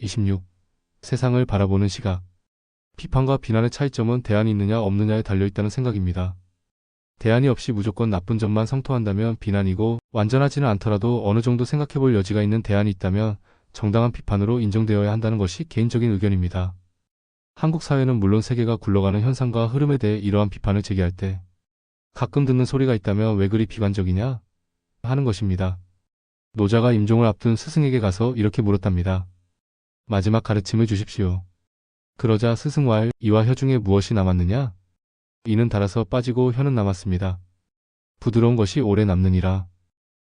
26. 세상을 바라보는 시각. 비판과 비난의 차이점은 대안이 있느냐 없느냐에 달려있다는 생각입니다. 대안이 없이 무조건 나쁜 점만 성토한다면 비난이고, 완전하지는 않더라도 어느 정도 생각해볼 여지가 있는 대안이 있다면 정당한 비판으로 인정되어야 한다는 것이 개인적인 의견입니다. 한국 사회는 물론 세계가 굴러가는 현상과 흐름에 대해 이러한 비판을 제기할 때 가끔 듣는 소리가 있다면 왜 그리 비관적이냐? 하는 것입니다. 노자가 임종을 앞둔 스승에게 가서 이렇게 물었답니다. 마지막 가르침을 주십시오. 그러자 스승왈 이와 혀 중에 무엇이 남았느냐? 이는 닳아서 빠지고 혀는 남았습니다. 부드러운 것이 오래 남느니라.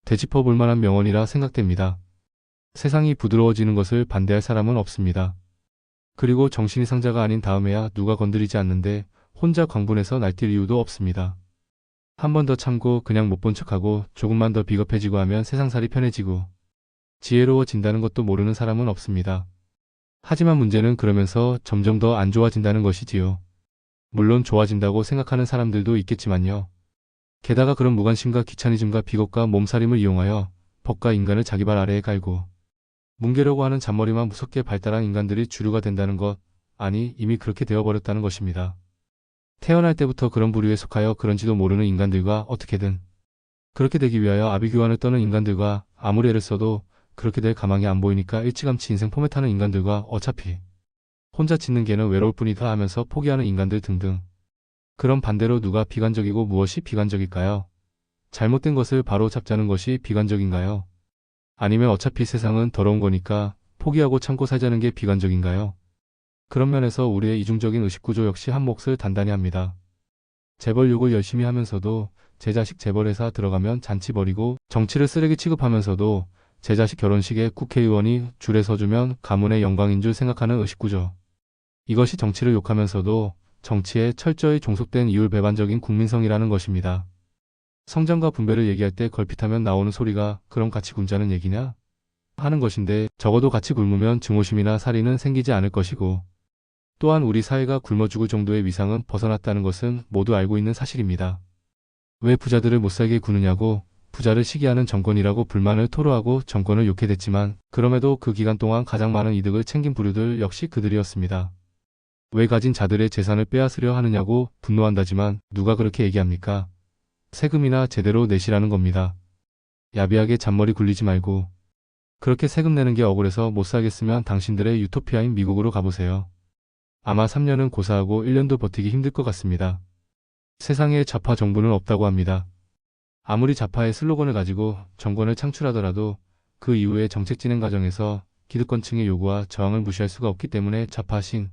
되짚어 볼 만한 명언이라 생각됩니다. 세상이 부드러워지는 것을 반대할 사람은 없습니다. 그리고 정신이 상자가 아닌 다음에야 누가 건드리지 않는데 혼자 광분해서 날뛸 이유도 없습니다. 한 번 더 참고 그냥 못 본 척하고 조금만 더 비겁해지고 하면 세상살이 편해지고 지혜로워진다는 것도 모르는 사람은 없습니다. 하지만 문제는 그러면서 점점 더 안 좋아진다는 것이지요. 물론 좋아진다고 생각하는 사람들도 있겠지만요. 게다가 그런 무관심과 귀차니즘과 비겁과 몸살림을 이용하여 법과 인간을 자기 발 아래에 깔고 뭉개려고 하는 잔머리만 무섭게 발달한 인간들이 주류가 된다는 것, 아니 이미 그렇게 되어버렸다는 것입니다. 태어날 때부터 그런 부류에 속하여 그런지도 모르는 인간들과 어떻게든 그렇게 되기 위하여 아비규환을 떠는 인간들과 아무리 애를 써도 그렇게 될 가망이 안 보이니까 일찌감치 인생 포맷하는 인간들과 어차피 혼자 짖는 개는 외로울 뿐이다 하면서 포기하는 인간들 등등. 그럼 반대로 누가 비관적이고 무엇이 비관적일까요? 잘못된 것을 바로 잡자는 것이 비관적인가요? 아니면 어차피 세상은 더러운 거니까 포기하고 참고 살자는 게 비관적인가요? 그런 면에서 우리의 이중적인 의식구조 역시 한 몫을 단단히 합니다. 재벌 욕을 열심히 하면서도 제 자식 재벌회사 들어가면 잔치 벌이고, 정치를 쓰레기 취급하면서도 제 자식 결혼식에 국회의원이 줄에 서주면 가문의 영광인 줄 생각하는 의식구조. 이것이 정치를 욕하면서도 정치에 철저히 종속된 이율배반적인 국민성이라는 것입니다. 성장과 분배를 얘기할 때 걸핏하면 나오는 소리가 그럼 같이 굶자는 얘기냐? 하는 것인데, 적어도 같이 굶으면 증오심이나 살인은 생기지 않을 것이고, 또한 우리 사회가 굶어 죽을 정도의 위상은 벗어났다는 것은 모두 알고 있는 사실입니다. 왜 부자들을 못살게 구느냐고 부자를 시기하는 정권이라고 불만을 토로하고 정권을 욕해 댔지만, 그럼에도 그 기간 동안 가장 많은 이득을 챙긴 부류들 역시 그들이었습니다. 왜 가진 자들의 재산을 빼앗으려 하느냐고 분노한다지만 누가 그렇게 얘기합니까? 세금이나 제대로 내시라는 겁니다. 야비하게 잔머리 굴리지 말고, 그렇게 세금 내는 게 억울해서 못 살겠으면 당신들의 유토피아인 미국으로 가보세요. 아마 3년은 고사하고 1년도 버티기 힘들 것 같습니다. 세상에 좌파 정부는 없다고 합니다. 아무리 좌파의 슬로건을 가지고 정권을 창출하더라도 그 이후의 정책 진행 과정에서 기득권층의 요구와 저항을 무시할 수가 없기 때문에 좌파신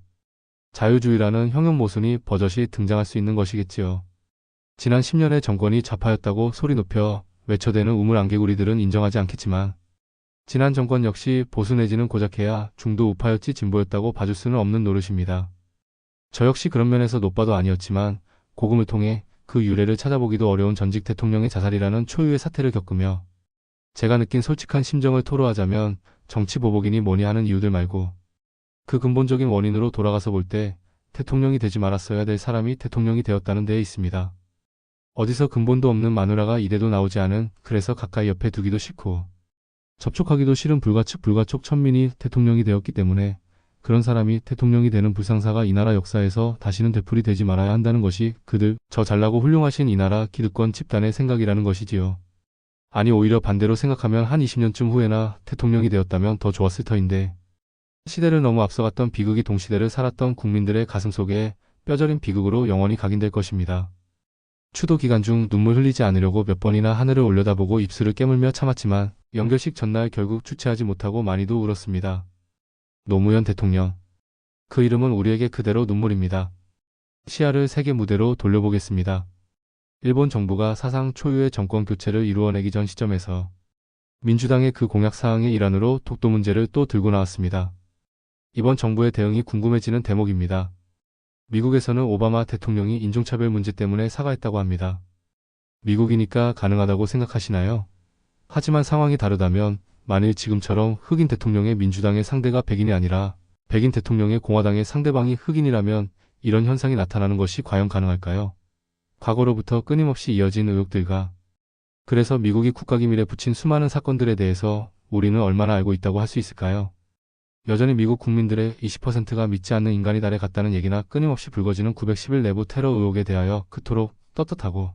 자유주의라는 형용 모순이 버젓이 등장할 수 있는 것이겠지요. 지난 10년의 정권이 좌파였다고 소리 높여 외쳐대는 우물안개구리들은 인정하지 않겠지만, 지난 정권 역시 보수 내지는 고작해야 중도 우파였지 진보였다고 봐줄 수는 없는 노릇입니다. 저 역시 그런 면에서 노빠도 아니었지만 고금을 통해 그 유래를 찾아보기도 어려운 전직 대통령의 자살이라는 초유의 사태를 겪으며 제가 느낀 솔직한 심정을 토로하자면, 정치 보복이니 뭐니 하는 이유들 말고 그 근본적인 원인으로 돌아가서 볼 때 대통령이 되지 말았어야 될 사람이 대통령이 되었다는 데에 있습니다. 어디서 근본도 없는 마누라가 이래도 나오지 않은, 그래서 가까이 옆에 두기도 싫고 접촉하기도 싫은 불가촉 천민이 대통령이 되었기 때문에 그런 사람이 대통령이 되는 불상사가 이 나라 역사에서 다시는 되풀이 되지 말아야 한다는 것이 그들, 저 잘나고 훌륭하신 이 나라 기득권 집단의 생각이라는 것이지요. 아니 오히려 반대로 생각하면 한 20년쯤 후에나 대통령이 되었다면 더 좋았을 터인데, 시대를 너무 앞서갔던 비극이 동시대를 살았던 국민들의 가슴속에 뼈저린 비극으로 영원히 각인될 것입니다. 추도 기간 중 눈물 흘리지 않으려고 몇 번이나 하늘을 올려다보고 입술을 깨물며 참았지만 연결식 전날 결국 주체하지 못하고 많이도 울었습니다. 노무현 대통령. 그 이름은 우리에게 그대로 눈물입니다. 시야를 세계 무대로 돌려보겠습니다. 일본 정부가 사상 초유의 정권 교체를 이루어내기 전 시점에서 민주당의 그 공약 사항의 일환으로 독도 문제를 또 들고 나왔습니다. 이번 정부의 대응이 궁금해지는 대목입니다. 미국에서는 오바마 대통령이 인종차별 문제 때문에 사과했다고 합니다. 미국이니까 가능하다고 생각하시나요? 하지만 상황이 다르다면, 만일 지금처럼 흑인 대통령의 민주당의 상대가 백인이 아니라 백인 대통령의 공화당의 상대방이 흑인이라면 이런 현상이 나타나는 것이 과연 가능할까요? 과거로부터 끊임없이 이어진 의혹들과, 그래서 미국이 국가기밀에 붙인 수많은 사건들에 대해서 우리는 얼마나 알고 있다고 할 수 있을까요? 여전히 미국 국민들의 20%가 믿지 않는 인간이 달에 갔다는 얘기나 끊임없이 불거지는 910일 내부 테러 의혹에 대하여 그토록 떳떳하고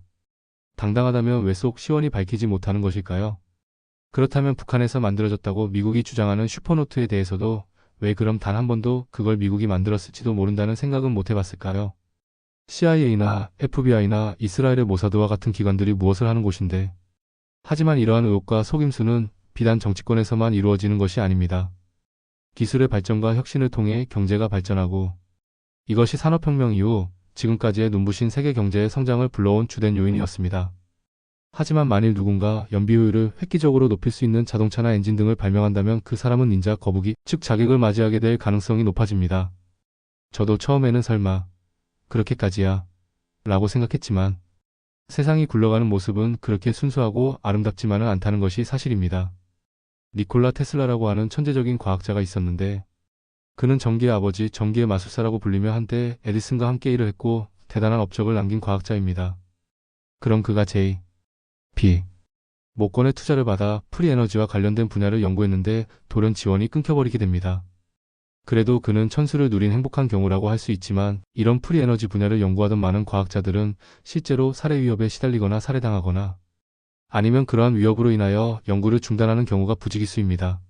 당당하다면 왜 속 시원히 밝히지 못하는 것일까요? 그렇다면 북한에서 만들어졌다고 미국이 주장하는 슈퍼노트에 대해서도 왜 그럼 단 한 번도 그걸 미국이 만들었을지도 모른다는 생각은 못 해봤을까요? CIA나 FBI나 이스라엘의 모사드와 같은 기관들이 무엇을 하는 곳인데. 하지만 이러한 의혹과 속임수는 비단 정치권에서만 이루어지는 것이 아닙니다. 기술의 발전과 혁신을 통해 경제가 발전하고 이것이 산업혁명 이후 지금까지의 눈부신 세계 경제의 성장을 불러온 주된 요인이었습니다. 하지만 만일 누군가 연비효율을 획기적으로 높일 수 있는 자동차나 엔진 등을 발명한다면 그 사람은 닌자 거북이, 즉 자객을 맞이하게 될 가능성이 높아집니다. 저도 처음에는 설마 그렇게까지야 라고 생각했지만 세상이 굴러가는 모습은 그렇게 순수하고 아름답지만은 않다는 것이 사실입니다. 니콜라 테슬라라고 하는 천재적인 과학자가 있었는데 그는 전기의 아버지, 전기의 마술사라고 불리며 한때 에디슨과 함께 일을 했고 대단한 업적을 남긴 과학자입니다. 그럼 그가 J.P. 모건의 투자를 받아 프리에너지와 관련된 분야를 연구했는데 돌연 지원이 끊겨버리게 됩니다. 그래도 그는 천수를 누린 행복한 경우라고 할 수 있지만 이런 프리에너지 분야를 연구하던 많은 과학자들은 실제로 살해 위협에 시달리거나 살해당하거나 아니면 그러한 위협으로 인하여 연구를 중단하는 경우가 부지기수입니다.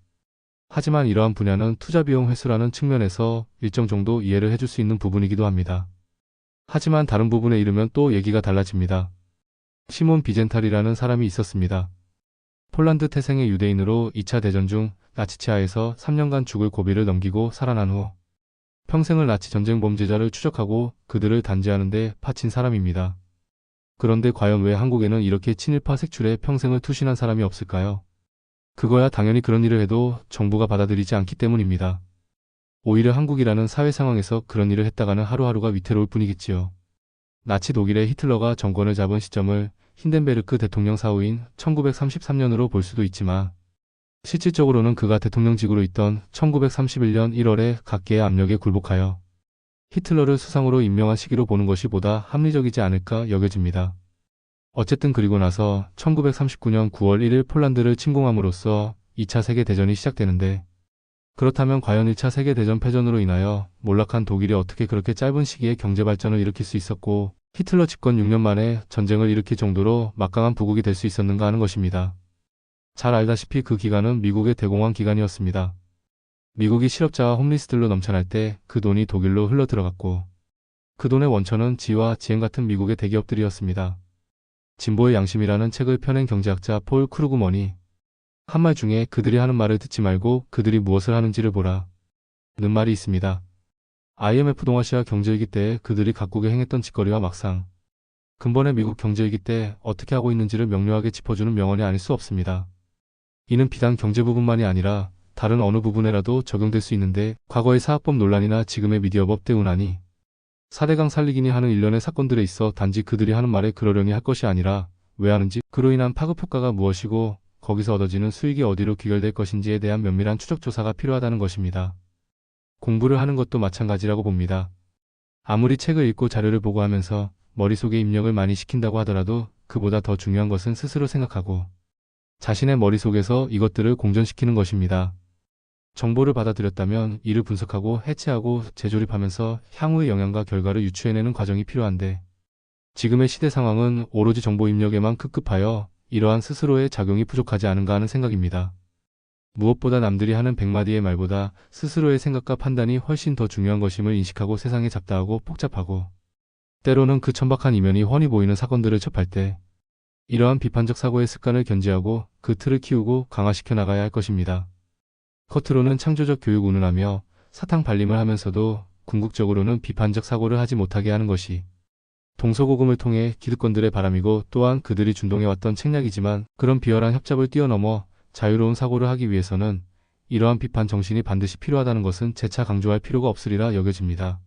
하지만 이러한 분야는 투자비용 회수라는 측면에서 일정 정도 이해를 해줄 수 있는 부분이기도 합니다. 하지만 다른 부분에 이르면 또 얘기가 달라집니다. 시몬 비젠탈이라는 사람이 있었습니다. 폴란드 태생의 유대인으로 2차 대전 중 나치치하에서 3년간 죽을 고비를 넘기고 살아난 후 평생을 나치 전쟁 범죄자를 추적하고 그들을 단죄하는 데 바친 사람입니다. 그런데 과연 왜 한국에는 이렇게 친일파 색출에 평생을 투신한 사람이 없을까요? 그거야 당연히 그런 일을 해도 정부가 받아들이지 않기 때문입니다. 오히려 한국이라는 사회 상황에서 그런 일을 했다가는 하루하루가 위태로울 뿐이겠지요. 나치 독일의 히틀러가 정권을 잡은 시점을 힌덴베르크 대통령 사후인 1933년으로 볼 수도 있지만 실질적으로는 그가 대통령직으로 있던 1931년 1월에 각계의 압력에 굴복하여 히틀러를 수상으로 임명한 시기로 보는 것이 보다 합리적이지 않을까 여겨집니다. 어쨌든 그리고 나서 1939년 9월 1일 폴란드를 침공함으로써 2차 세계대전이 시작되는데 그렇다면 과연 1차 세계대전 패전으로 인하여 몰락한 독일이 어떻게 그렇게 짧은 시기에 경제발전을 일으킬 수 있었고 히틀러 집권 6년 만에 전쟁을 일으킬 정도로 막강한 부국이 될 수 있었는가 하는 것입니다. 잘 알다시피 그 기간은 미국의 대공황 기간이었습니다. 미국이 실업자와 홈리스들로 넘쳐날 때 그 돈이 독일로 흘러들어갔고 그 돈의 원천은 지와 GM 같은 미국의 대기업들이었습니다. 진보의 양심이라는 책을 펴낸 경제학자 폴 크루그먼이 한 말 중에 그들이 하는 말을 듣지 말고 그들이 무엇을 하는지를 보라 는 말이 있습니다. IMF 동아시아 경제위기 때 그들이 각국에 행했던 짓거리와 막상 근본의 미국 경제위기 때 어떻게 하고 있는지를 명료하게 짚어주는 명언이 아닐 수 없습니다. 이는 비단 경제 부분만이 아니라 다른 어느 부분에라도 적용될 수 있는데 과거의 사학법 논란이나 지금의 미디어법 때우나니 4대강 살리기니 하는 일련의 사건들에 있어 단지 그들이 하는 말에 그러려니 할 것이 아니라 왜 하는지 그로 인한 파급효과가 무엇이고 거기서 얻어지는 수익이 어디로 귀결될 것인지에 대한 면밀한 추적조사가 필요하다는 것입니다. 공부를 하는 것도 마찬가지라고 봅니다. 아무리 책을 읽고 자료를 보고 하면서 머릿속에 입력을 많이 시킨다고 하더라도 그보다 더 중요한 것은 스스로 생각하고 자신의 머릿속에서 이것들을 공존시키는 것입니다. 정보를 받아들였다면 이를 분석하고 해체하고 재조립하면서 향후의 영향과 결과를 유추해내는 과정이 필요한데 지금의 시대 상황은 오로지 정보 입력에만 급급하여 이러한 스스로의 작용이 부족하지 않은가 하는 생각입니다. 무엇보다 남들이 하는 100마디의 말보다 스스로의 생각과 판단이 훨씬 더 중요한 것임을 인식하고 세상에 잡다하고 복잡하고 때로는 그 천박한 이면이 훤히 보이는 사건들을 접할 때 이러한 비판적 사고의 습관을 견지하고 그 틀을 키우고 강화시켜 나가야 할 것입니다. 겉으로는 창조적 교육 운운하며 사탕 발림을 하면서도 궁극적으로는 비판적 사고를 하지 못하게 하는 것이 동서고금을 통해 기득권들의 바람이고 또한 그들이 준동해왔던 책략이지만 그런 비열한 협잡을 뛰어넘어 자유로운 사고를 하기 위해서는 이러한 비판 정신이 반드시 필요하다는 것은 재차 강조할 필요가 없으리라 여겨집니다.